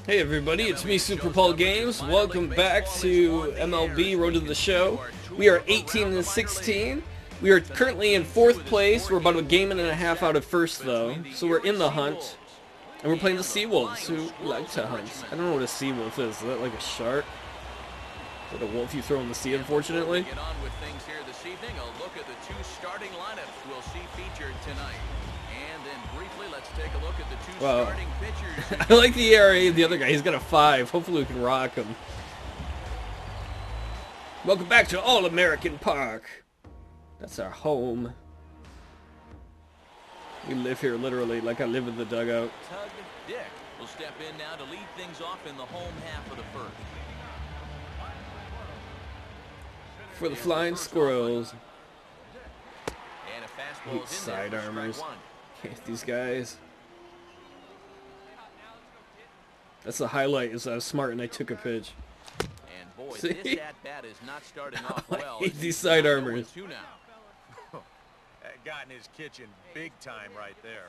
Hey everybody, it's me, Super Paul Games. Welcome back to MLB Road to the Show. We are 18-16. We are currently in 4th place. We're about a game and a half out of first though, so we're in the hunt. And we're playing the Seawolves, who like to hunt. I don't know what a Seawolf is. Is that like a shark? Is that a wolf you throw in the sea, unfortunately? Get on with things here this evening. A look at the two starting lineups we'll see featured tonight. And then briefly, let's take a look at the two starting pitchers. I like the ERA of the other guy. He's got a 5. Hopefully we can rock him. Welcome back to All-American Park. That's our home. We live here literally like I live in the dugout. Tug Dick will step in now to lead things off in the home half of the first. For the Flying Squirrels. And a fastball Side armors. Hate these guys. That's the highlight, is I was smart and I took a pitch. And boy, this at-bat is not starting off well. I hate these side armors. That got in his kitchen big time right there.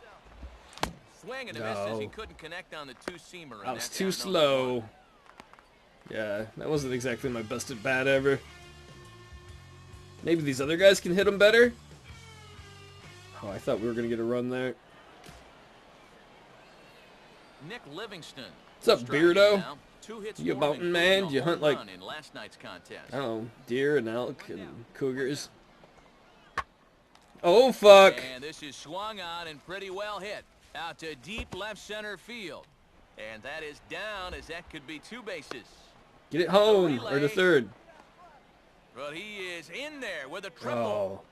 Swing and a miss as he couldn't connect on the two-seamer. I was too slow. Yeah, that wasn't exactly my best at bat ever. Maybe these other guys can hit him better? Oh, I thought we were going to get a run there. Nick Livingston. What's up, Beardo? You a more mountain man? Do you hunt like, in last night's contest. I don't know, deer and elk and cougars? Oh, fuck. And this is swung on and pretty well hit. Out to deep left center field. And that is down, as that could be 2 bases. Get it home, or the third. But he is in there with a triple. Oh.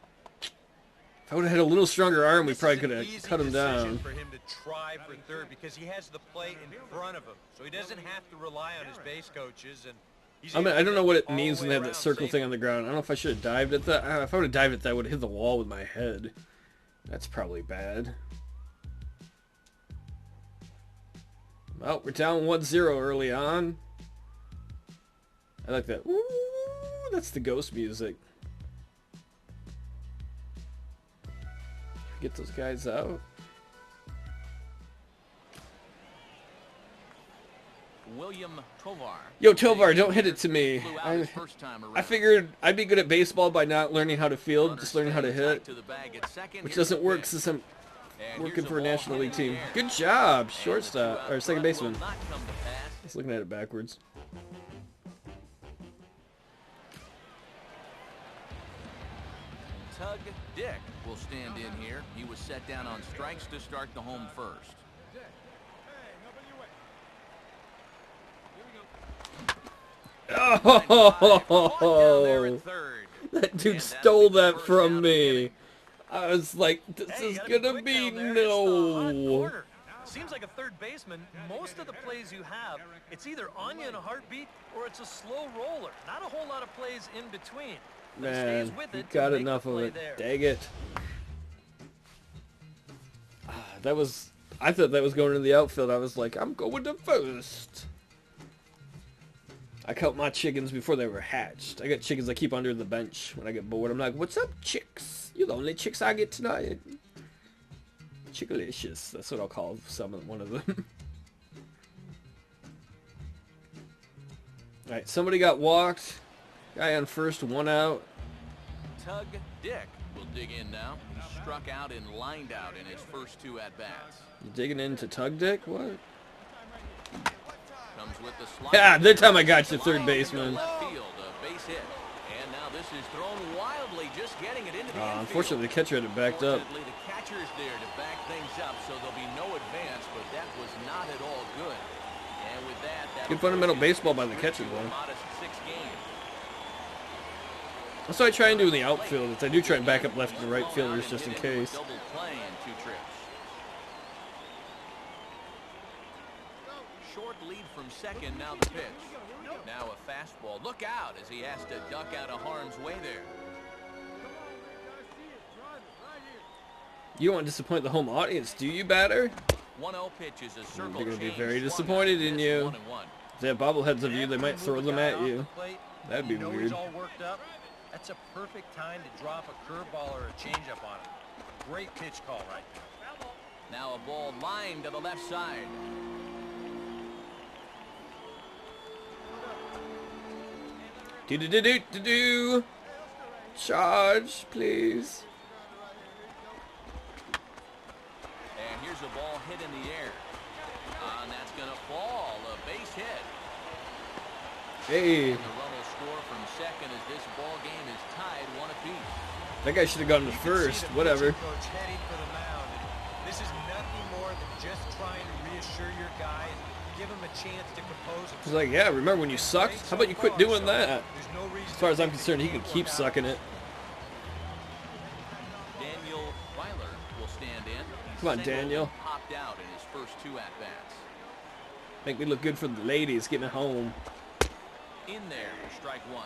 If I would have had a little stronger arm, we probably could have cut him down. For him to try for third because he has the plate in front of him, so he doesn't have to rely on his base coaches. And I mean, I don't know what it means when they have that circle thing on the ground. I don't know if I should have dived at that. If I would have dived at that, I would have hit the wall with my head. That's probably bad. Well, we're down 1-0 early on. I like that. Ooh, that's the ghost music. Get those guys out. William Tovar. Yo, Tovar, don't hit it to me. I figured I'd be good at baseball by not learning how to field, just learning how to hit. Which doesn't work since I'm working for a National League team. Good job, shortstop, or second baseman. I was looking at it backwards. Tug Dick will stand in here. He was set down on strikes to start the home first. Oh, that dude stole that from me. I was like, this is gonna be no. Seems like a third baseman, most of the plays you have, it's either on you in a heartbeat or it's a slow roller. Not a whole lot of plays in between. Man, you got enough of it. Dang it. That was, I thought that was going to the outfield. I was like, I'm going to first. I count my chickens before they were hatched. I got chickens I keep under the bench when I get bored. I'm like, what's up, chicks? You're the only chicks I get tonight. Chickalicious. That's what I'll call one of them. Alright, somebody got walked. Guy on first, 1 out. Tug Dick will dig in now. He struck out and lined out in his first 2 at-bats. You digging into Tug Dick? What? Comes with the slide. Yeah, that time I got you, third baseman. Left field, a base hit. And now this is thrown wildly, just getting it into the infield. Unfortunately, the catcher had it backed up. The catcher's there to back things up, so there'll be no advance, but that was not at all good. And with that, good fundamental baseball by the catcher, though. That's what I try and do in the outfield. Is I do try and back up left and right fielders just in case. Short lead from second, now the pitch. Now a fastball. Look out as he has to duck out of harm's way there. You don't want to disappoint the home audience, do you, batter? 1-0 pitch is a circle. They're going to be very disappointed in you. If they have bobbleheads of you, they might throw them at you. That'd be weird. That's a perfect time to drop a curveball or a changeup on him. Great pitch call right there. Now a ball lined to the left side. Do. Charge, please. And here's a ball hit in the air. And that's going to fall. A base hit. Hey. And the run will score from second as this ball game is tied 1 apiece. That guy should have gone to first. Whatever. Coach heading for the mound. This is nothing more than just trying to reassure your guy and give him a chance to compose himself. He's like, yeah, remember when you sucked? How about you quit doing that? As far as I'm concerned, he can keep sucking it. Daniel Weiler will stand in. Come on, Daniel. Popped out in his first 2 at-bats. Make me look good for the ladies getting home. In there for strike 1.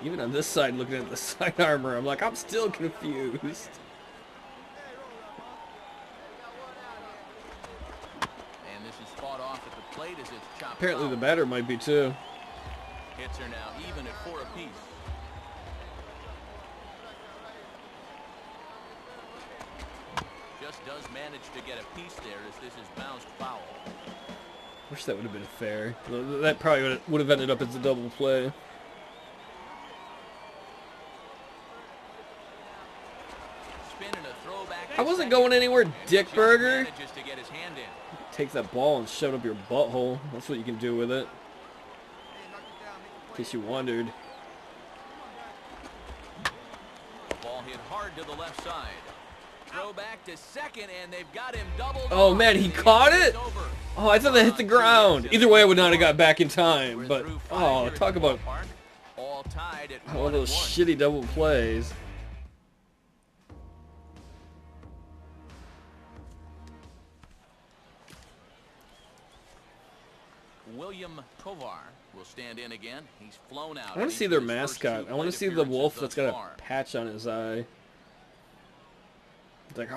Even on this side, looking at the side armor, I'm like, I'm still confused. And this is fought off at the plate as it's chopped. Apparently foul. the batter might be too. Hits are now even at 4 apiece. Just does manage to get a piece there as this is bounced foul. Wish that would have been fair. That probably would have ended up as a double play. Spinning a throwback. I wasn't going anywhere, Dick Burger. Manages to get his hand in. Take that ball and shove it up your butthole. That's what you can do with it. In case you wondered. Ball hit hard to the left side. Throw back to second, and they've got him doubled. Oh man, he caught it? Oh, I thought that hit the ground. Either way, I would not have got back in time. But, oh, talk about all tied at all those shitty double plays. William Tovar will stand in again. He's flown out. I want to see their mascot. I want to see the wolf that's got a patch on his eye. It's like,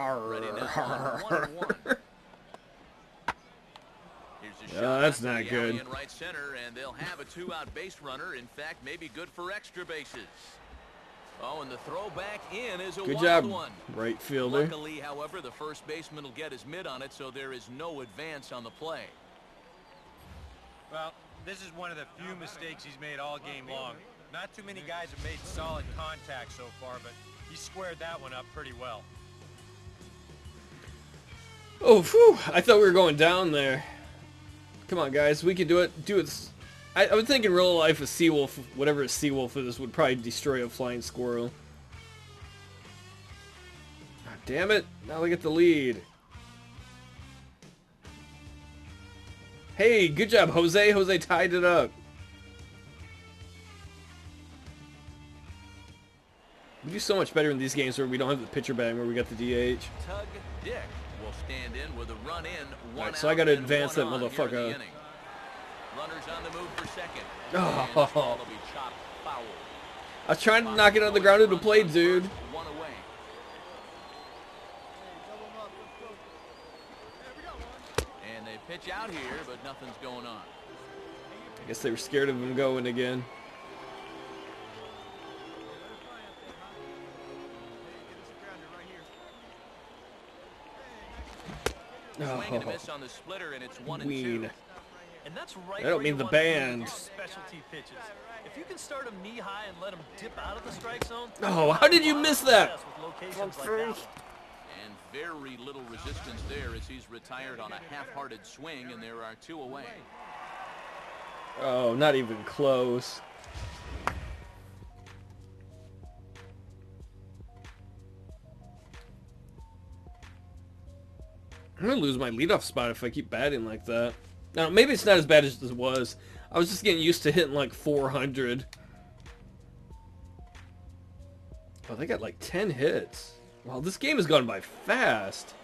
that's not good. Right center, and they'll have a 2-out base runner. In fact, maybe good for extra bases. Oh, and the throw back in is a good wild job, one. right fielder. Luckily, however, the first baseman will get his mitt on it, so there is no advance on the play. Well, this is one of the few mistakes he's made all game long. Not too many guys have made solid contact so far, but he squared that one up pretty well. Oh, phew. I thought we were going down there. Come on, guys. We can do it. Do it. I would think in real life a seawolf, whatever a seawolf is, would probably destroy a flying squirrel. God damn it. Now we get the lead. Hey, good job, Jose. Jose tied it up. We do so much better in these games where we don't have the pitcher bang, where we got the DH. Tug Dick will stand in with a run in. Alright, so I gotta advance that motherfucker. Runners on the move for second. Oh. I was trying to knock it on the ground into play, dude. One away. And they pitch out here, but nothing's going on. I guess they were scared of him going again. Swing and a miss on the splitter, and it's 1-2. Ween. And that's right. I don't mean the band. Specialty pitches. If you can start them knee high and let them dip out of the strike zone. Oh, how did you miss that? And very little resistance there as he's retired on a half-hearted swing, and there are 2 away. Oh, not even close. I'm gonna lose my leadoff spot if I keep batting like that. Now, maybe it's not as bad as it was. I was just getting used to hitting like 400. Oh, they got like 10 hits. Wow, this game has gone by fast.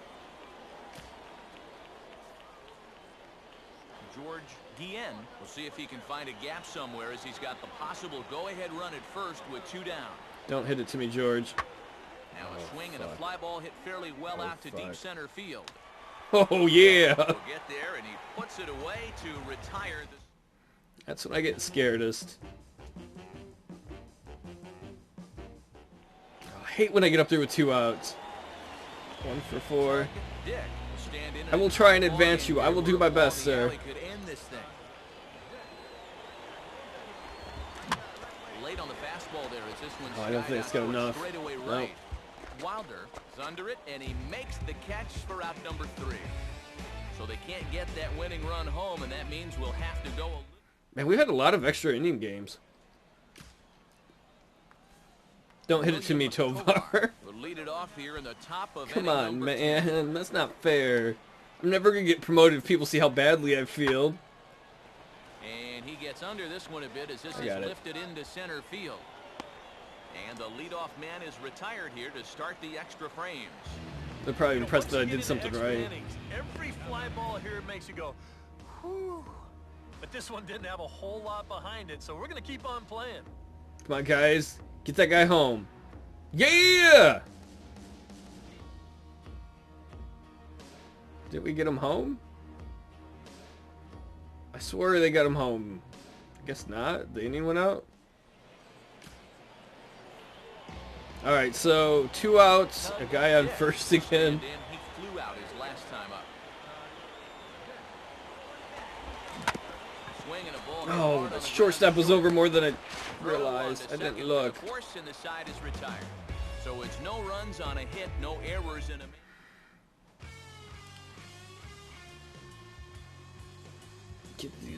George Guillen will see if he can find a gap somewhere as he's got the possible go-ahead run at first with 2 down. Don't hit it to me, George. Now a swing and a fly ball hit fairly well out to deep center field. Oh, yeah. He'll get there, and he puts it away to retire this. That's when I get scaredest. Oh, I hate when I get up there with 2 outs. 1 for 4. Dick will stand in. I will try and advance you. I will do my best, sir. Could end this thing. late on the fastball there as this one I don't think it's good enough. straightaway Nope. right. Wilder is under it, and he makes the catch for out number 3. So they can't get that winning run home, and that means we'll have to go. Man, we've had a lot of extra inning games. Don't hit it to me, Tovar. We'll lead it off here in the top of Come inning on, number man. That's not fair. I'm never going to get promoted if people see how badly I feel. And he gets under this one a bit as this is got it. lifted into center field. And the leadoff man is retired here to start the extra frames. They're probably impressed Once that I you get did into something extra right. innings, every fly ball here makes you go, whew. But this one didn't have a whole lot behind it, so we're going to keep on playing. Come on, guys. Get that guy home. Yeah! Did we get him home? I swear they got him home. I guess not. The inning went out. Alright, so 2 outs. A guy on first again. And he flew out his last time up. Swinging a ball Oh, hard the on the shortstop ground. was over more than I Throw on realized. to I didn't second, look. the force and the side is retired. So it's no runs on a hit, no errors in a.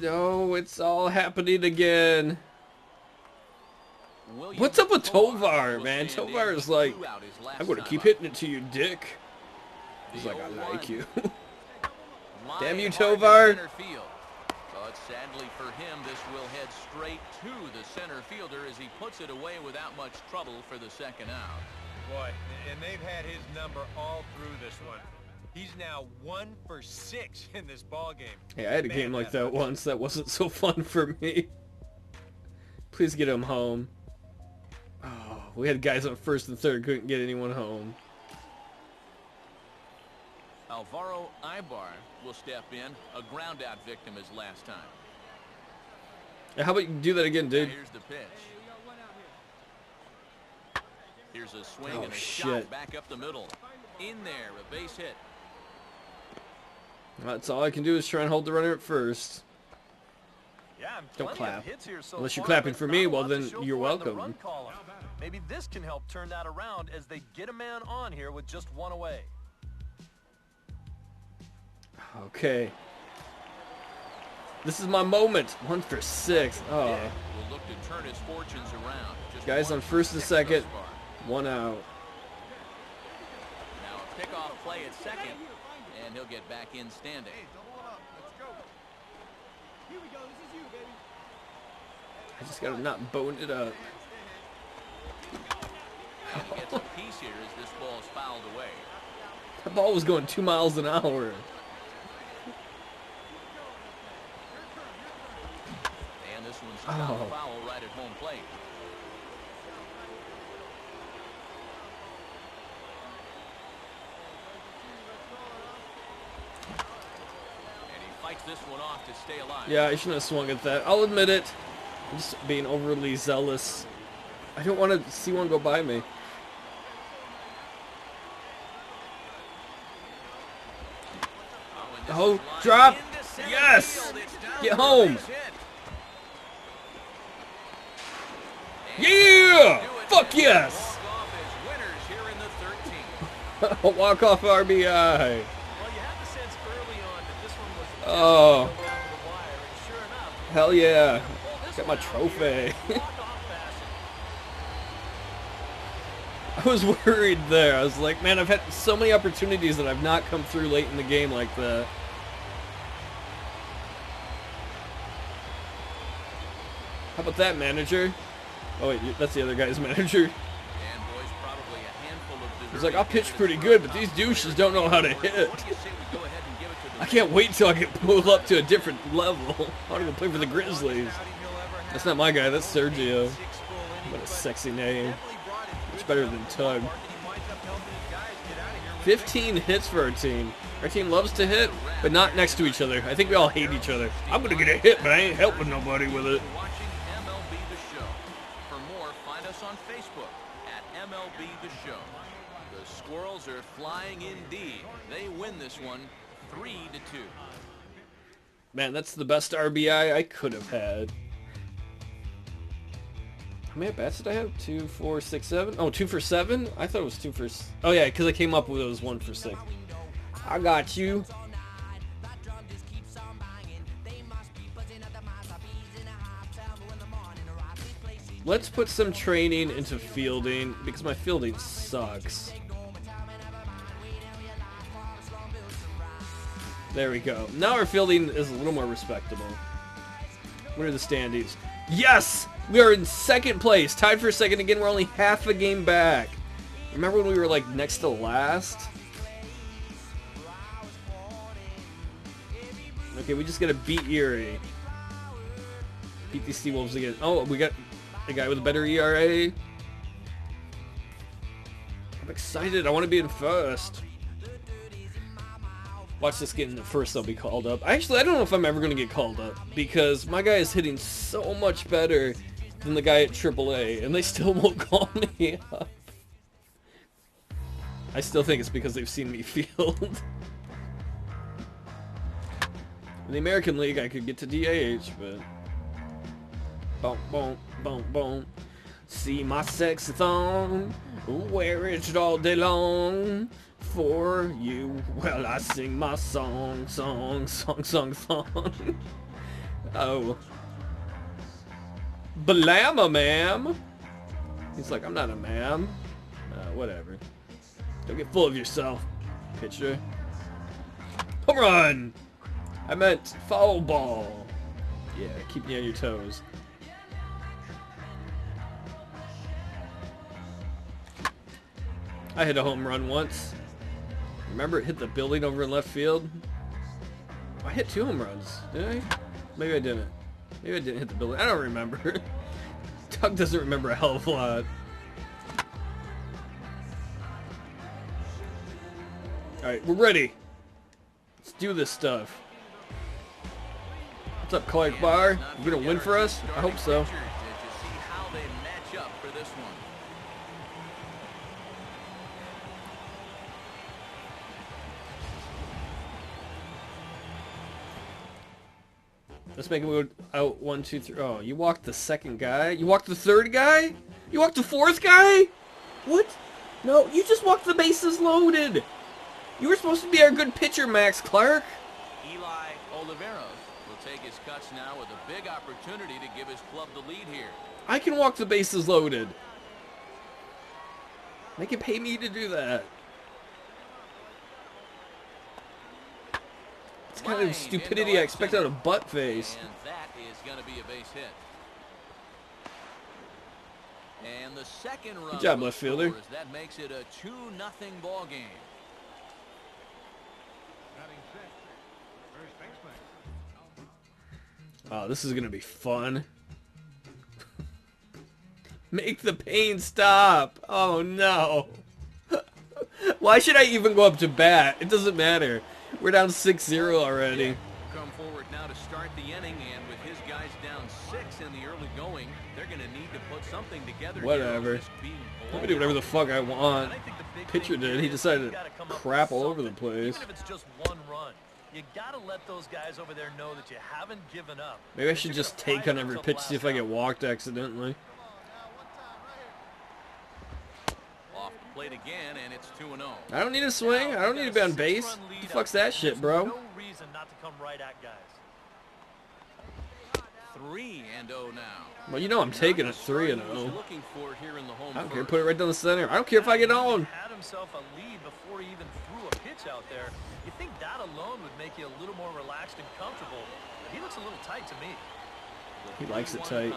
No, it's all happening again. William What's up with Tovar Tovar, will man? stand in. Tovar is He like, flew out his last I'm going to time keep up. hitting it to you, Dick. He's The like, I 0-1. like you. Line Damn you, hard to Tovar. center field. But sadly for him, this will head straight to the center fielder as he puts it away without much trouble for the second out. Boy, and they've had his number all through this one. He's now 1 for 6 in this ball game. Hey, I had a game like that once that wasn't so fun for me. Please get him home. Oh, we had guys on first and third, couldn't get anyone home. Alvaro Ibar will step in, a ground out victim his last time. Hey, how about you do that again, Now dude? here's the pitch. Here's a swing Oh, and a shit. shot back up the middle. In there, a base hit. That's all I can do is try and hold the runner at first. Yeah, Don't plenty of clap. hits here so Unless you're far, clapping but for not me, a well lot to then show you're for it in the welcome. run column. Maybe this can help turn that around as they get a man on here with just 1 away. Okay. This is my moment. 1 for 6. Oh. Will look to turn his fortunes around. Just Guys 1 on for first and 6 thus second. far. 1 out. Now a pickoff play at second, and he'll get back in standing. I just gotta not bone it up. And he gets a piece here as this ball is fouled away. That ball was going 2 miles an hour. And this one's foul, Oh. foul right at home plate. And he fights this one off to stay alive. Yeah, I shouldn't have swung at that. I'll admit it. I'm just being overly zealous. I don't want to see one go by me. And this Oh, is lined drop. into center Yes. field. It's down Get for a home. base hit. Yeah! Do it. Fuck yes! Walk off as winners here in the 13th. A walk-off RBI. Well, you had the sense early on that this one was Oh. over the wire, and sure enough, Hell yeah. pull this Got my one out here trophy. in walk-off fashion. I was worried there. I was like, man, I've had so many opportunities that I've not come through late in the game like that. How about that, manager? Oh wait, that's the other guy's manager. And boys, probably a handful of He's like, I'll pitch pretty good, but these douches don't know how to hit. What do you say we go ahead and give it to the I can't wait till I get moved up to a different level. I want to go play for the Grizzlies. That's not my guy, that's Sergio. What a sexy name. Much better than Tug. 15 hits for our team. Our team loves to hit, but not next to each other. I think we all hate each other. I'm going to get a hit, but I ain't helping nobody with it. watching MLB The Show. For more, find us on Facebook at MLB The Show. The Squirrels are flying indeed. They win this one 3-2. Man, that's the best RBI I could have had. many bats did I have? 2, 4, 6, 7? Oh, 2 for 7? I thought it was 2 for... Oh yeah, because I came up with it was 1 for 6. I got you. Let's put some training into fielding, because my fielding sucks. There we go. Now our fielding is a little more respectable. What are the standings? Yes! We are in second place. Tied for second again. We're only half a game back. Remember when we were like next to last? Okay, we just gotta beat Erie. Beat these Seawolves again. Oh, we got a guy with a better ERA. I'm excited. I want to be in first. Watch this get in the first. I'll be called up. Actually, I don't know if I'm ever going to get called up because my guy is hitting so much better than the guy at AAA, and they still won't call me up. I still think it's because they've seen me field. In the American League, I could get to DH, but... Boom, boom, boom, boom. See my sexy thong, wear it all day long. For you, well, I sing my song, song, song, song, song. Oh. Blamma, ma'am. He's like, I'm not a ma'am. Whatever. Don't get full of yourself, pitcher. Home run! I meant foul ball. Yeah, keep you on your toes. I hit a home run once. Remember it hit the building over in left field? I hit 2 home runs, did I? Maybe I didn't. Maybe I didn't hit the building. I don't remember. Tug doesn't remember a hell of a lot. Alright, we're ready. Let's do this stuff. What's up, Clark Barr? You gonna win for us? I hope so. Let's make him go out 1, 2, 3. Oh, you walked the second guy? You walked the third guy? You walked the fourth guy? What? No, you just walked the bases loaded. You were supposed to be our good pitcher, Max Clark. Eli Oliveros will take his cuts now with a big opportunity to give his club the lead here. I can walk the bases loaded. They can pay me to do that. It's kind of stupidity I expect out of butt face. And that is going to be a base hit. And the second run. Good job, left fielder. That makes it a 2-0 ball game. Oh, this is going to be fun. Make the pain stop. Oh, no. Why should I even go up to bat? It doesn't matter. We're down 6-0 already. Come forward now to start the inning, and with his guys down 6 in the early going, they're going to need to put something together. Whatever. Let me do whatever the fuck I want. Pitcher did. He decided to crap all over the place. Even if it's just 1 run, you got to let those guys over there know that you haven't given up. Maybe I should just take on every pitch, see if I get walked accidentally. Played again, and it's 2-0. I don't need a swing. I don't need to be on base. What the fuck's that shit, bro? No reason not to come right at guys. 3-0 now. Well, you know I'm taking it 3-0. Looking for here in the home. I don't care. Put it right down the center. I don't care if I get on. Had himself a lead before he even threw a pitch out there. You think that alone would make you a little more relaxed and comfortable? But he looks a little tight to me. He likes it tight.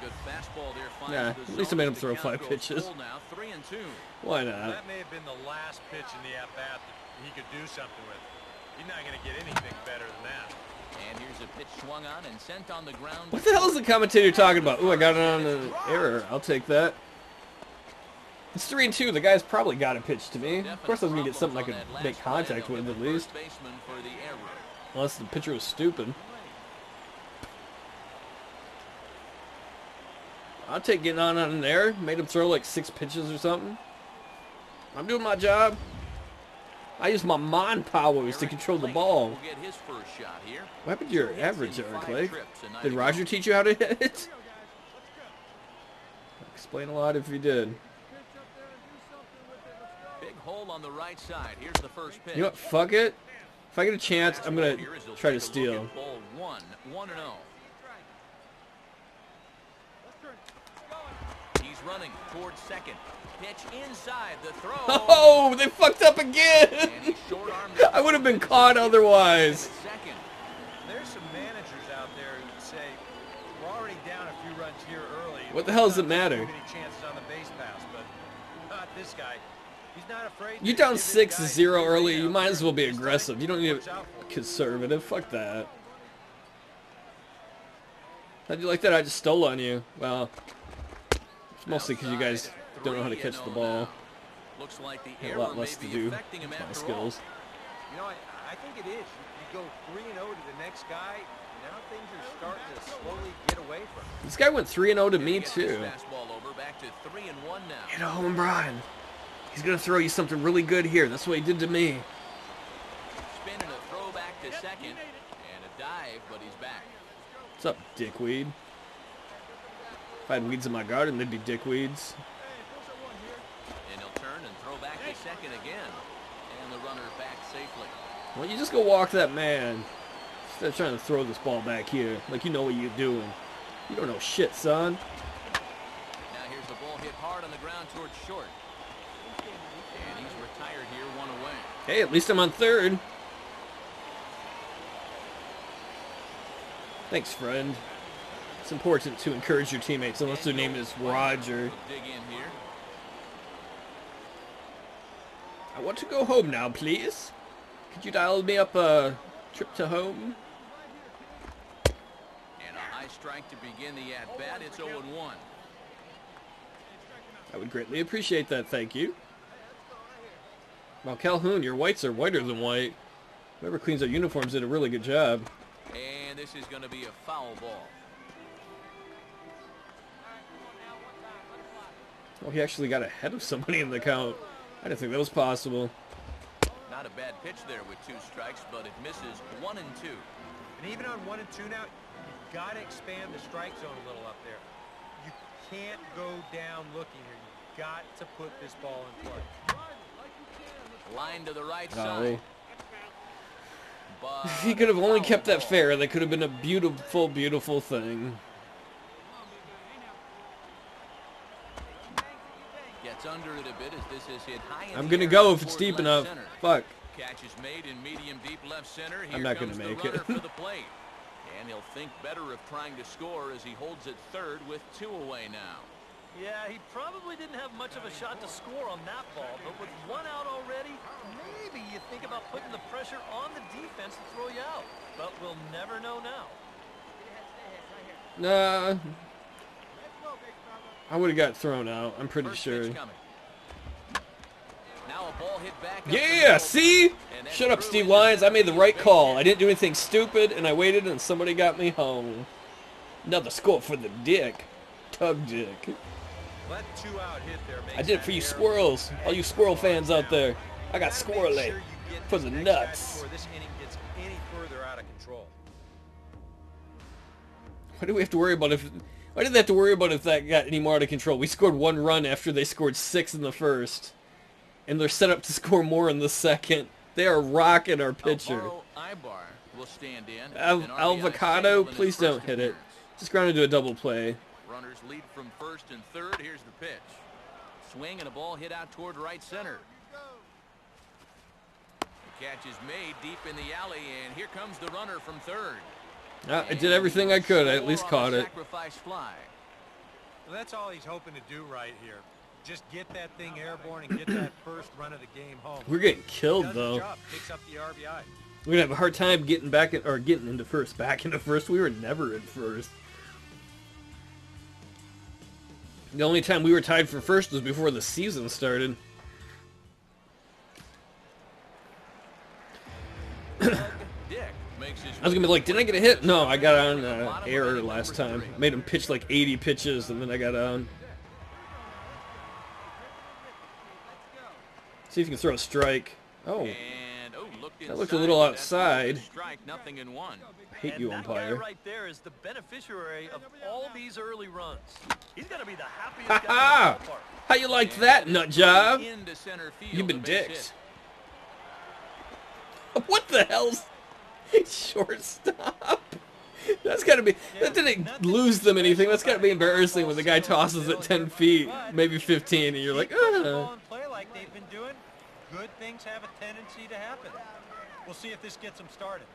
Good fastball there. Yeah, at least I made him throw 5 pitches. Now, 3-2. Why not? That may have been the last pitch in the at-bat that he could do something with. He's not going to get anything better than that. And here's a pitch swung on and sent on the ground. What the hell is the commentator talking about? Ooh, I got it on an error. I'll take that. It's 3-2. The guy's probably got a pitch to me. Of course I was going to get something I could make contact with at least. Unless the pitcher was stupid. I'll take getting on an error. Made him throw like 6 pitches or something. I'm doing my job. I use my mind powers to control the ball. What happened to your average, Eric Clay? Did Roger teach you how to hit it? Explain a lot if you did. Big hole on the right side. Here's the first pitch. You know what? Fuck it. If I get a chance, I'm gonna try to steal. Ball 1-1-0. He's running towards second. Pitch inside the throw. Oh, they fucked up again. And he short-armed I would have been caught otherwise. second. There's some managers out there who say, we're already down a few runs here early. What the hell does it Not matter? too many chances on the base pass, but not this guy. He's not afraid. You to down give this guy 6-0 early, you out might there. as well be This aggressive. You don't need works to out for him. conservative. Fuck that. How'd you like that? I just stole on you. Well, it's mostly because you guys don't know how to catch the 3-0 ball. now. Looks like the A error lot may less to be do affecting him with my after skills. You know, I think it is. You go 3-0 to the next guy, now things are starting to slowly get away from him. This guy went 3-0 to me Get this too. fastball over, back to 3-1 now. Hit a home run. He's gonna throw you something really good here. That's what he did to me. Spin and a throw back to second, and a dive, but he's back. What's up, dickweed? If I had weeds in my garden, they'd be dickweeds. And he'll turn and throw back to second again, and the runner back safely. Why don't you just go walk that man? Instead of trying to throw this ball back here, like you know what you're doing. You don't know shit, son. Now here's the ball hit hard on the ground towards short, and he's retired here, one away. Hey, at least I'm on third. Thanks, friend. It's important to encourage your teammates, unless their name is Roger. Dig in here. I want to go home now, please. Could you dial me up a trip to home? And a high strike to begin the at-bat. It's 0-1. I would greatly appreciate that, thank you. Well, Calhoun, your whites are whiter than white. Whoever cleans our uniforms did a really good job. And this is going to be a foul ball. Oh, he actually got ahead of somebody in the count. I didn't think that was possible. Not a bad pitch there with 2 strikes, but it misses 1 and 2. And even on 1 and 2 now, you've got to expand the strike zone a little up there. You can't go down looking here. You've got to put this ball in play. Line to the right Oh. side. But If he could have only kept that fair, that could have been a beautiful, beautiful thing. gets under it a bit as this is hit high in I'm the gonna air go if it's toward deep left enough. center. Fuck. Catch is made in medium deep left center. Here I'm not gonna comes make the it. runner for the plate. And he'll think better of trying to score as he holds it third with 2 away now. Yeah, he probably didn't have much of a shot to score on that ball, but with 1 out already, maybe you think about putting the pressure on the defense to throw you out. But we'll never know now. Nah. I would have got thrown out, I'm pretty First sure. pitch coming. Now a ball hit back up the Yeah, middle. see? And Shut up, threw Steve into Lyons. I made the right base call. hit. I didn't do anything stupid, and I waited, and somebody got me home. Another score for the Dick. Tug Dick. Let 2 out hit there. I did it for you squirrels. All you squirrel fans out there. I got squirrely for the nuts. Before this inning gets any further out of control. What do we have to worry about if... Why did they have to worry about if that got any more out of control? We scored 1 run after they scored 6 in the first. And they're set up to score more in the second. They are rocking our pitcher. Alvaro Ibar will stand in. Avocado, single in his please don't first hit it. appearance. Just ground into a double play. Runners lead from first and third. Here's the pitch. Swing and a ball hit out toward right center. The catch is made deep in the alley, and here comes the runner from third. I did everything I could. I at least Score on caught a it. Sacrifice fly. Well, that's all he's hoping to do right here. Just get that thing airborne and get that first run of the game home. We're getting killed, Does the though. job, picks up the RBI. We're gonna have a hard time getting back in, or getting into first. Back into first. We were never in first. The only time we were tied for first was before the season started. Tug Dick makes his I was gonna be like, did I get a hit? No, I got on error last time. Made him pitch like 80 pitches, and then I got on. See if you can throw a strike. Oh, And looked That looked a little outside. Strike, nothing in one. I hate you, That guy umpire. right there is the beneficiary of all these early runs. He's going to be the happiest Ha guy ha! in the ballpark. How you like that, nut job? Into center field, You've been a base dicks. hit. What the hell's shortstop? That's gotta be. That didn't lose them anything. That's gotta be embarrassing when the guy tosses it 10 feet, maybe 15, and you're like, Keep putting the ah. ball in play like they've been doing. Good things have a tendency to happen. We'll see if this gets them started.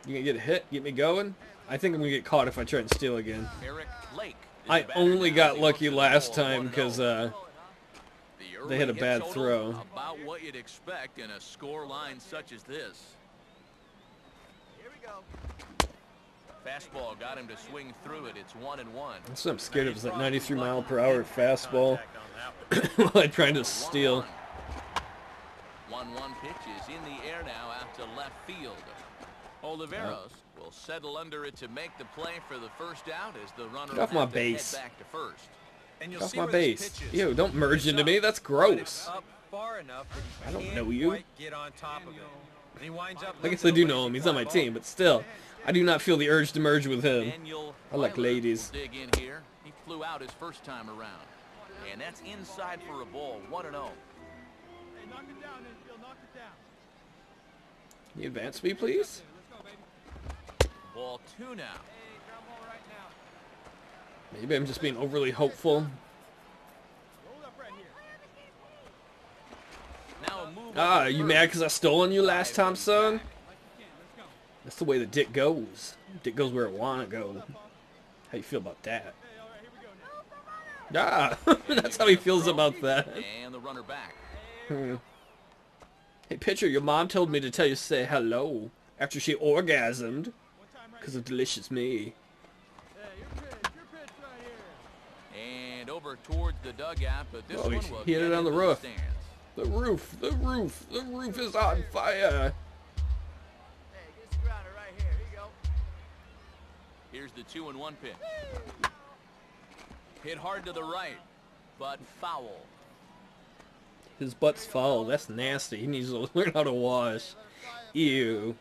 You gonna get a hit? Get me going? I think I'm gonna get caught if I try and steal again. Eric Lake is I the batter only now got as he lucky looks at the last ball, time 1-0. because The they had a early hit bad total, throw. About what you'd expect in a score line such as this. Here we go. Fastball got him to swing through it. It's 1-1. that's what I'm scared of is that 93-mile-per-hour fastball while I'm trying to steal. 1-1 pitch is in the air now out to left field. Oliveros will settle under it to make the play for the first out as the runner Get off will my have to head base. back to first. And Get off my base. Ew, don't merge into me. That's gross. Up far enough that he I don't can't know you. quite get on top of it. And he winds up I guess I do know him. He's on my team, but still, I do not feel the urge to merge with him. Daniel I like Weiler ladies. will dig in here. He flew out his first time around. And that's inside for a ball, 1-0. Can you advance me, please? Ball 2 now. Maybe I'm just being overly hopeful. Now a move Ah, on you first. mad because I stole on you last time, son? That's the way the dick goes. Dick goes where it wanna go. How you feel about that? Ah, that's how he feels about that. And the runner back. Hey, pitcher, your mom told me to tell you to say hello after she orgasmed because of delicious me. And over towards the dugout, but this Oh, one he will hit it get on the into roof. stands. The roof, the roof, the roof is on fire. Hey, get this grounder right here. Here you go. Here's the 2-1 pitch. Hit hard to the right, but foul. His butt's foul. That's nasty. He needs to learn how to wash. Ew.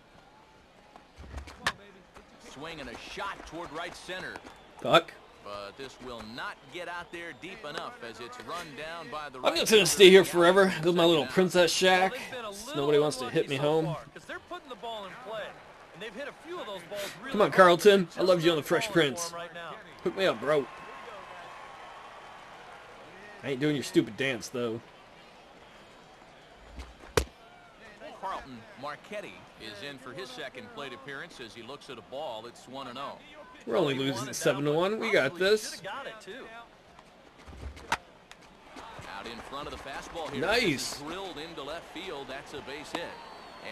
Swing and a shot toward right center. Fuck. But this will not get out there deep enough as it's run down by the I'm right just gonna fielder. stay here forever. Build my little Second out. princess shack. Well, they've been a So little nobody wants to unlucky hit me so home. far, 'cause they're putting the ball in play, and they've hit a few of those balls really Come on, hard. Carlton. Just I loved you on The not Fresh falling Prince. for 'em right now. Hook me up, bro. I ain't doing your stupid dance, though. Carlton Marchetti is in for his second plate appearance as he looks at a ball. It's 1-0. We're only He won losing it 7-1. down, but We got probably this. should've got it, too. Out in front of the fastball here. Nice. This is drilled into left field. That's a base hit.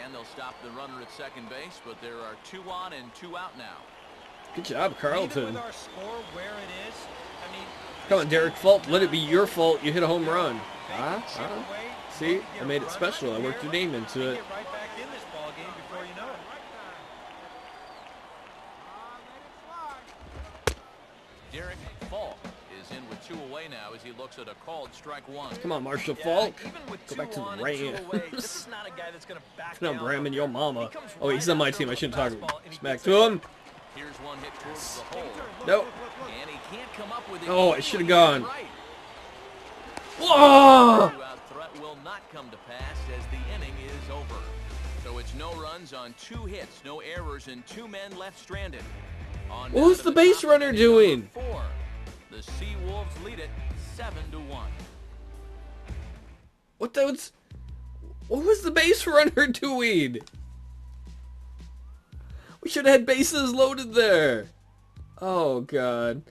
And they'll stop the runner at second base, but there are 2 on and 2 out now. Good job, Even Carlton. with our score where it is, I mean, Come on, Derek Fault. Let it be your fault. You hit a home run. they Huh? can chip Huh? away, See? look to get I a made it run special. I right worked your here, name into they it. get right back in this ball game before you know it. Derek Falk is in with 2 away now as he looks at a called strike 1. Come on, Marshall Yeah, Falk. even with Go 2 back to the on and 2 away, this Rams. is not a guy that's going to back I'm down. ramming your mama. He comes Oh, he's on my right team. I after shouldn't the talk fastball, and he smack gets to it. him. Here's one hit towards the hole. Nope. And he can't come up with it. Oh, it should've gone. Right. Whoa! 2-out threat will not come to pass as the inning is over. So it's no runs on 2 hits, no errors, and 2 men left stranded. On What down was to the base top runner of doing? number 4. The Sea Wolves lead it 7-1. What was the base runner doing? We should have had bases loaded there. Oh, God.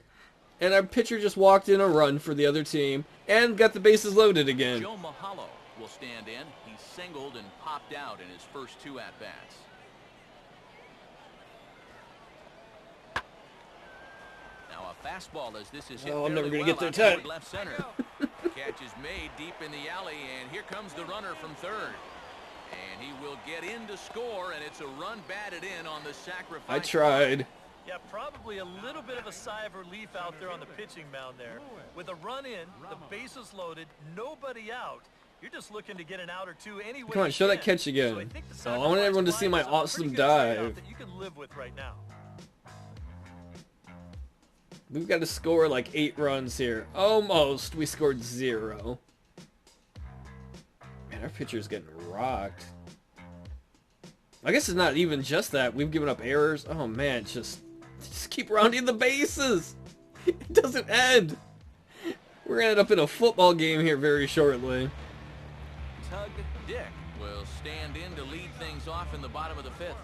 And our pitcher just walked in a run for the other team and got the bases loaded again. Joe Mahalo will stand in. He singled and popped out in his first 2 at-bats. Now a fastball as this is hit Oh, I'm never fairly gonna get well there out in toward time. left center. Catch is made deep in the alley, and here comes the runner from third. And he will get in to score, and it's a run batted in on the sacrifice. I tried. Yeah, probably a little bit of a sigh of relief out there on the pitching mound there. With a run in, the bases loaded, nobody out, You're just looking to get an out or two anyway. Come on, show that catch again. Oh, I want everyone to see my awesome dive. That you can live with right now. We've got to score like 8 runs here. Almost. We scored 0. Man, our pitcher's getting rocked. I guess it's not even just that. We've given up errors. Oh man, just keep rounding the bases. It doesn't end. We're gonna end up in a football game here very shortly. Tug Dick will stand in to lead things off in the bottom of the 5th.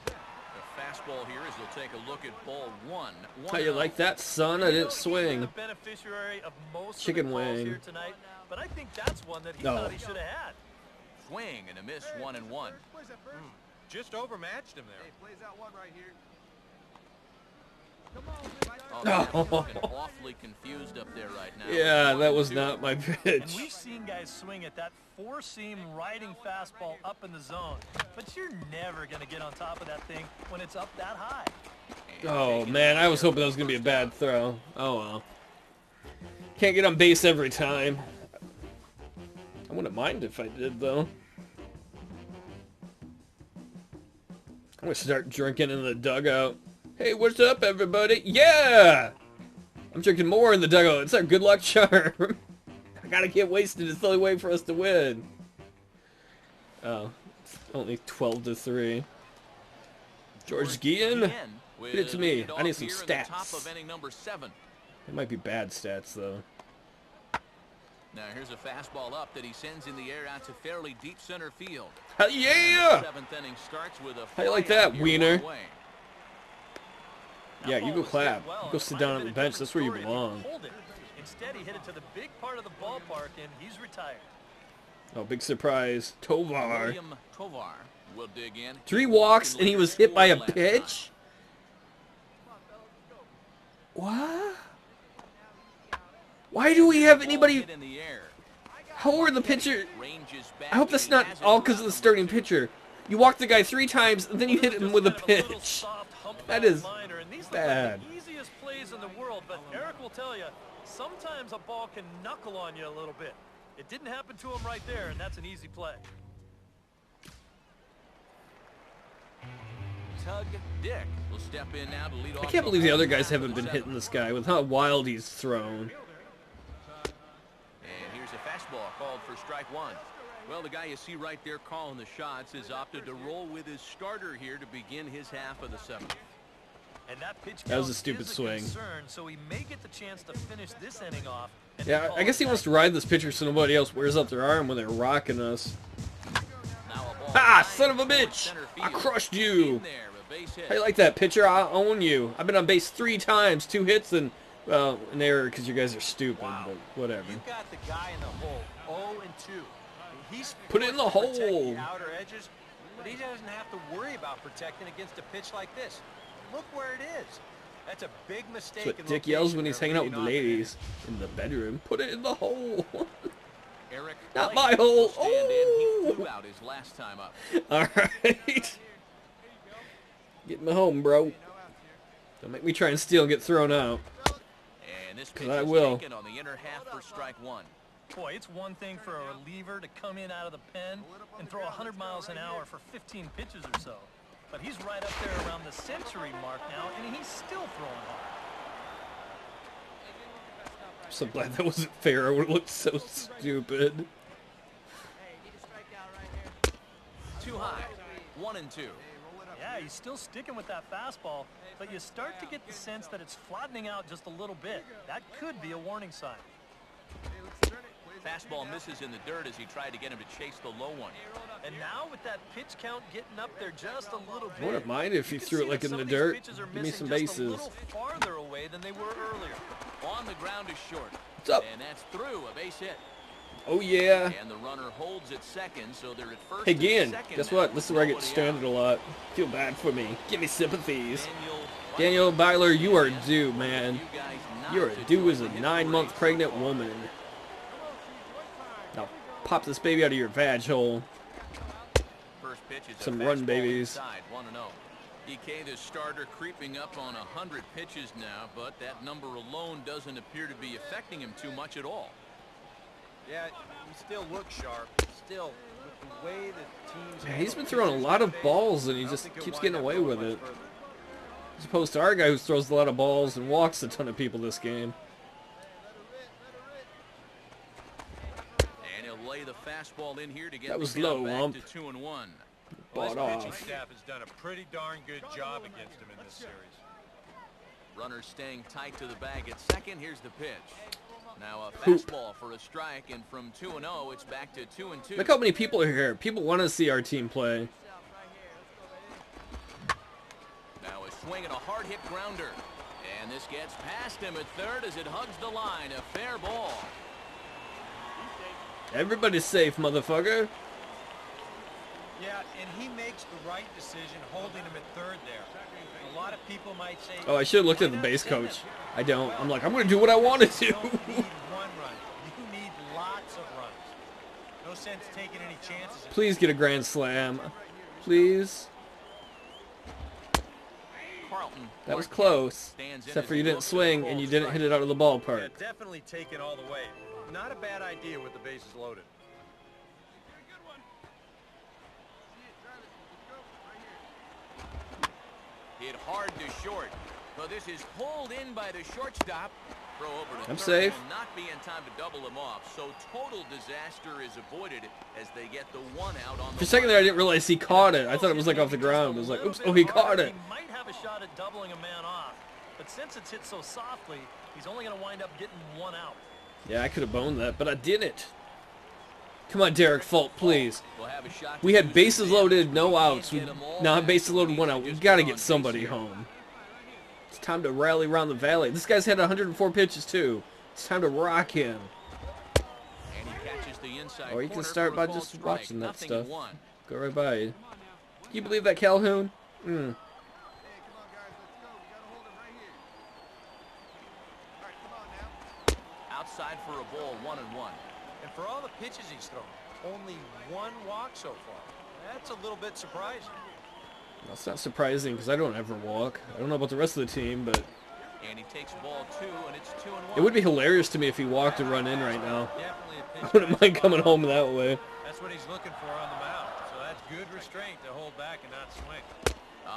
The fastball here as he'll take a look at ball 1. How you like that, son? I didn't swing. The beneficiary of most Chicken of the calls wing. here tonight, but I think that's one that he No. thought he should have had. Swing and a miss, 1-1. Just overmatched him there. Hey, plays out one right here. Oh, they're looking awfully confused up there right now. Yeah, that was not my And pitch. we've seen guys swing at that four-seam riding fastball up in the zone, but you're never going to get on top of that thing when it's up that high. Oh man, I was hoping that was gonna be a bad throw. Oh well. Can't get on base every time. I wouldn't mind if I did though. I'm gonna start drinking in the dugout. Hey, what's up, everybody? Yeah! I'm drinking more in the dugout. It's our good luck charm. I gotta get wasted. It's the only way for us to win. Oh, it's only 12-3. George Guillen? Hit it to me. I need some stats. It might be bad stats, though. Now here's a fastball up that he sends in the air out to fairly deep center field. Hell yeah! 7th inning starts with a How you like that, fly-out wiener? one way. Yeah, you go clap. You go sit down on the bench. That's where you belong. Instead, he hit it to the big part of the ballpark, and he's retired. Oh, big surprise. Tovar. William Tovar will dig in. 3 walks, and he was hit by a pitch? What? Why do we have anybody... In the air. How are the pitcher... Ranges back I hope that's not all because of the starting pitcher. You walk the guy 3 times, and then you hit him with a pitch. That is bad. The easiest plays in the world, but Eric will tell you, sometimes a ball can knuckle on you a little bit. It didn't happen to him right there, and that's an easy play. Tug Dick will step in now to lead off. I can't believe the other guys haven't been hitting this guy with how wild he's thrown. And here's a fastball called for strike 1. Well, the guy you see right there calling the shots has opted to roll with his starter here to begin his half of the 7th. And that pitch That was a count stupid is swing. Concern, so he may get the chance to finish this inning off. And Yeah, I guess he wants to ride this pitcher so nobody else wears up their arm when they're rocking us. Now a ball Ha! flying Son of a towards bitch! center I field. crushed you! In there, a base hit. How you like that, pitcher? I own you. I've been on base 3 times, 2 hits, and, well, an error because you guys are stupid, but whatever. You got the guy in the hole, 0-2. He's Put it in the forced to protect hole. the outer edges, but he doesn't have to worry about protecting against a pitch like this. Look where it is. That's a big mistake. That's what in Dick yells location when he's there, hanging out with the leading off ladies in the bedroom. Put it in the hole. Eric Not Blake my hole. will stand in. He Oh! flew out his last time up. Alright. Get me home, bro. Don't make me try and steal and get thrown out. And this pitch I is will. taken on the inner half for strike 1. Boy, it's one thing for a reliever to come in out of the pen and throw 100 miles an hour for 15 pitches or so. But he's right up there around the century mark now, and he's still throwing hard. I'm so glad that wasn't fair. It would look so stupid. Hey, need a strikeout right here. Too high. 1-2. Yeah, he's still sticking with that fastball, but you start to get the sense that it's flattening out just a little bit. That could be a warning sign. Fastball misses in the dirt as he tried to get him to chase the low one. And now with that pitch count getting up there just a little bit. I wouldn't mind if you can threw see it like that in some the of these dirt. pitches are Give me missing some just bases. a little farther away than they were earlier. On the ground is short. What's up? And that's through, a base hit. Oh yeah. And the runner holds at second, so they're at first. Hey and Gian, second guess now what? with This is where I get nobody stranded a out. lot. Feel bad for me. Give me sympathies. Daniel Daniel Byler, you are due, man. You guys not You're to due as a join the hit 9-month parade. pregnant woman. Now pop this baby out of your vag hole. First pitch is a Some run fastball babies. inside, 1-0. DK, the starter, creeping up on 100 pitches now, but that number alone doesn't appear to be affecting him too much at all. Yeah, he still looks sharp. Still, with the way the team's... Man, he's been throwing a lot of balls, and he just keeps getting away with it. As opposed to our guy who throws a lot of balls and walks a ton of people this game. And he'll lay the fastball in here to get That was the count low, back Ump. to 2-1. Well, Bought this pitching off. staff has done a pretty darn good job against him in this series. Runner staying tight to the bag at second. Here's the pitch. Now a Hoop. fastball for a strike, and from 2-0, it's back to 2-2. Look how many people are here. People want to see our team play. Now a swing and a hard hit grounder. And this gets past him at third as it hugs the line. A fair ball. Everybody's safe, motherfucker. Yeah, and he makes the right decision holding him at third there. A lot of people might say... Oh, I should have looked at the base coach. I don't. I'm like, I'm going to do what I want to You do. don't need one run. You need lots of runs. No sense taking any chances. Please get a grand slam. Please. Carlton. That was close. Except for you didn't swing and you didn't hit it out of the Yeah, ballpark. definitely take it all the way. Not a bad idea with the bases loaded. Hit hard to short. But this is pulled in by the shortstop. Throw over to I'm third safe. will not be in time to double him off. So total disaster is avoided as they get the one out on the For a second there, I didn't realize he caught it. I thought it was like off the ground. I was like, oops, oh, he caught it. He might have a shot at doubling a man off, but since it's hit so softly, he's only going to wind up getting one out. Yeah, I could have boned that, but I didn't. Come on, Derek Fault, please. We'll have a shot We to had use bases the loaded, no Can't outs. get 'em all Now back. bases loaded, one out. Just We've got to on get base somebody here. home. It's time to rally around the valley. This guy's had 104 pitches, too. It's time to rock him. And he catches the inside Or you can corner start for a by called just strike. watching that Nothing stuff. in one. Go right by you. Can you believe that Calhoun? Mm. Outside for a ball, 1-1. And for all the pitches he's thrown, only one walk so far. That's a little bit surprising. That's not surprising because I don't ever walk. I don't know about the rest of the team, but And he takes ball 2, and it's 2-1. it would be hilarious to me if he walked and run in right now. Definitely a pitch. I wouldn't mind coming home that way. That's what he's looking for on the mound. So that's good restraint to hold back and not swing.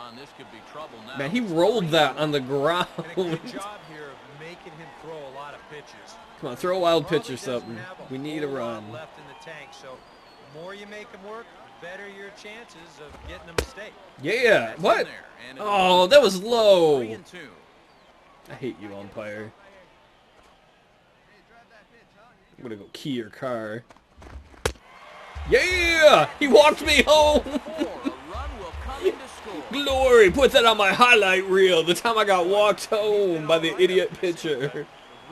And this could be trouble now. Man, he rolled that on the ground. And a good job here of making him throw a lot of pitches. Come on, throw a wild pitch or Probably doesn't something. have We need a whole lot run. left in the tank, so the more you make him work, the better your chances of getting a mistake. Yeah, That's what? in there, and it'll Oh, be that was low. 3-2. I hate you, umpire. I'm gonna go key your car. Yeah! He walked me home! 4, a run will come in to score. Glory! Put that on my highlight reel. The time I got walked home by the idiot pitcher. The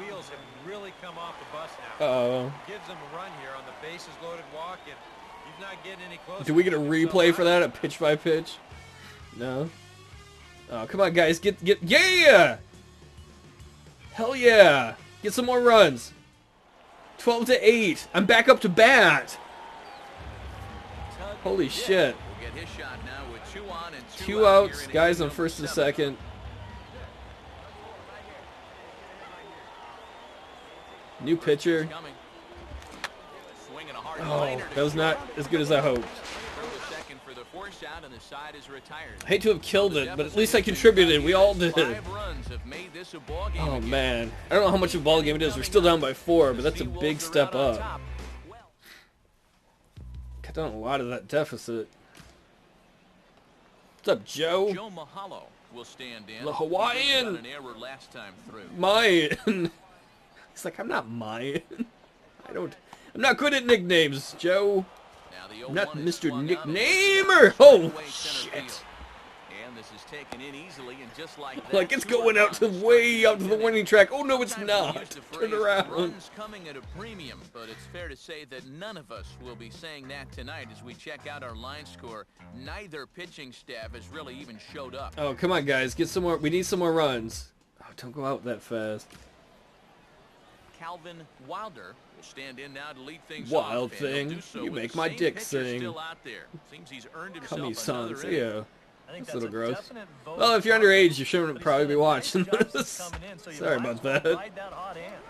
wheels have really come off the bus now. Uh-oh. Gives them a run here on the bases loaded walk, and he's not getting any closer. Do we get a replay for that at pitch by pitch? No? Oh, come on, guys. Get, yeah! Hell yeah! Get some more runs. 12-8. I'm back up to bat. Tug Holy Dick shit. will get his shot now with 2 on and 2 Two out outs, here in guys inning on first and number 7. second. New pitcher. Coming. Swing and a hard Oh, liner to that was not short. as good as I hoped. Throw the second for the force out, and the side is retired. I hate to have killed The it, but at deficit least I has been contributed. cut We here all as did. 5 runs have made this a ball game Oh, again. man. I don't know how much of a ball game it is. We're still down by 4, but that's a big Seawolves are step out on up. top. Cut down a lot of that deficit. What's up, Joe? Joe Mahalo will stand in. The He Hawaiian. got an error last time through. Mayan. He's like, I'm not Mayan. I'm not good at nicknames, Joe. Now the I'm not 0-1 is Mr. swung out. Nicknamer. Oh, Straightaway center shit. field. And this is taken in easily, and just like that, Like, it's 2 going out to runs. way out to the winning track. Oh, no, it's Sometimes we not. use the Turn phrase, around. Runs coming at a premium, but it's fair to say that none of us will be saying that tonight as we check out our line score. Neither pitching staff has really even showed up. Oh, come on, guys. Get some more. We need some more runs. Oh, don't go out that fast. Calvin Wilder will stand in now to lead things Wild off, and he'll thing. do so You with make the my same dick pitcher sing. Still out there. Seems he's earned Come himself son. another See inning. ya. I think That's a little a gross. definite vote Well, if you're for underage, you shouldn't but he probably said be his watching next job's this. just coming in, so you Sorry might about as well that. ride that hot hand.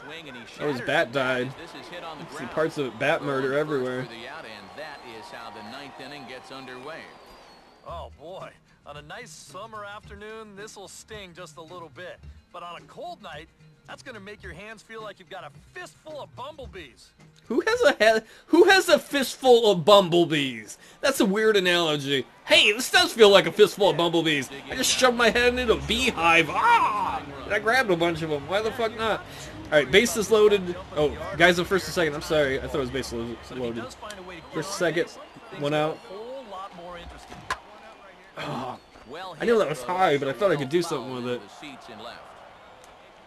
Swing and he Oh, his shatters bat the died. This is hit on the See ground. parts of it, bat murder Going first everywhere. for the out, and that is how the ninth inning gets underway. Oh boy, on a nice summer afternoon, this'll sting just a little bit. But on a cold night, that's gonna make your hands feel like you've got a fistful of bumblebees. Who has a fistful of bumblebees? That's a weird analogy. Hey, this does feel like a fistful of bumblebees. I just shoved my head into a beehive. Ah! And I grabbed a bunch of them. Why the fuck not? All right, bases loaded. Oh, guys on first and second. I'm sorry. I thought it was bases loaded. First and second. One out. Oh, I knew that was high, but I thought I could do something with it.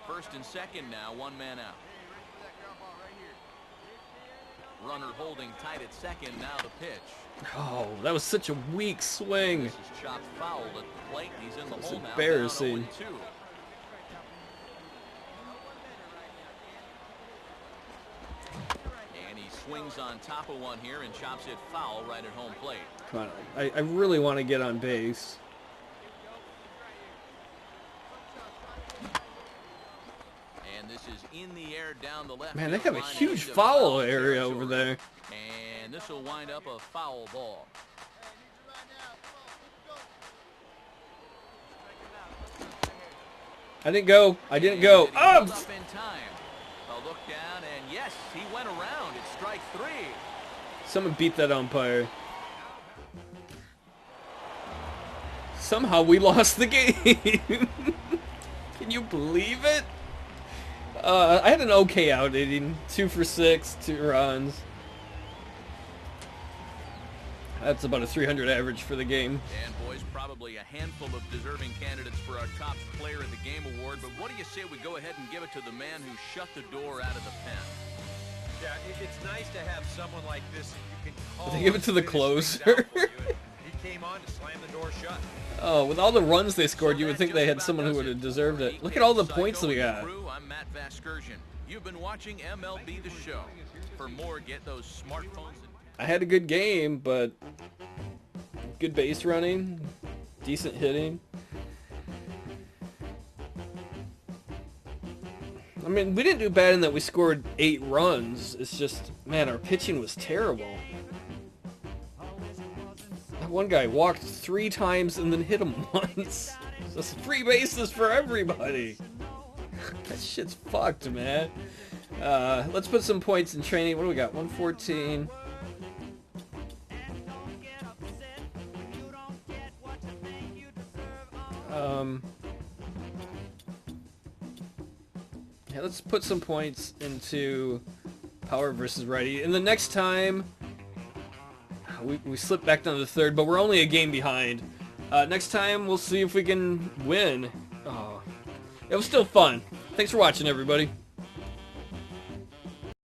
First and second now, one man out. Runner holding tight at second, now the pitch. Oh, that was such a weak swing. This is chopped foul at the plate. He's in the hole now. Embarrassing. Down 0-2. And he swings on top of one here and chops it foul right at home plate. Come on, I really want to get on base. And this is in the air down the left. Man, they field have a line huge into foul area over territory. there. And this will wind up a foul ball. I didn't go. I didn't go. And he held Oh! up in time. A look down, and yes, he went around. It's strike three. Someone beat that umpire. Somehow we lost the game. Can you believe it? I had an okay out inning. 2 for 6, 2 runs. That's about a 300 average for the game. And boys, probably a handful of deserving candidates for our top player of the game award. But what do you say we go ahead and give it to the man who shut the door out of the pen? Yeah, it's nice to have someone like this that you can call. They give it to the closer. He came on to slam the door shut. Oh, with all the runs they scored, you would think they had someone who would have deserved it. Look at all the points that we got. I'm Matt Vasgersian. You've been watching MLB The Show. For more, get those smartphones. I had a good game, but good base running, decent hitting. I mean, we didn't do bad in that we scored 8 runs. It's just, man, our pitching was terrible. That one guy walked 3 times and then hit him once. That's 3 bases for everybody. That shit's fucked, man. Let's put some points in training. What do we got? 114. Yeah, let's put some points into power versus righty. And the next time, we slipped back down to the third, but we're only a game behind. Next time, we'll see if we can win. Oh, it was still fun. Thanks for watching, everybody.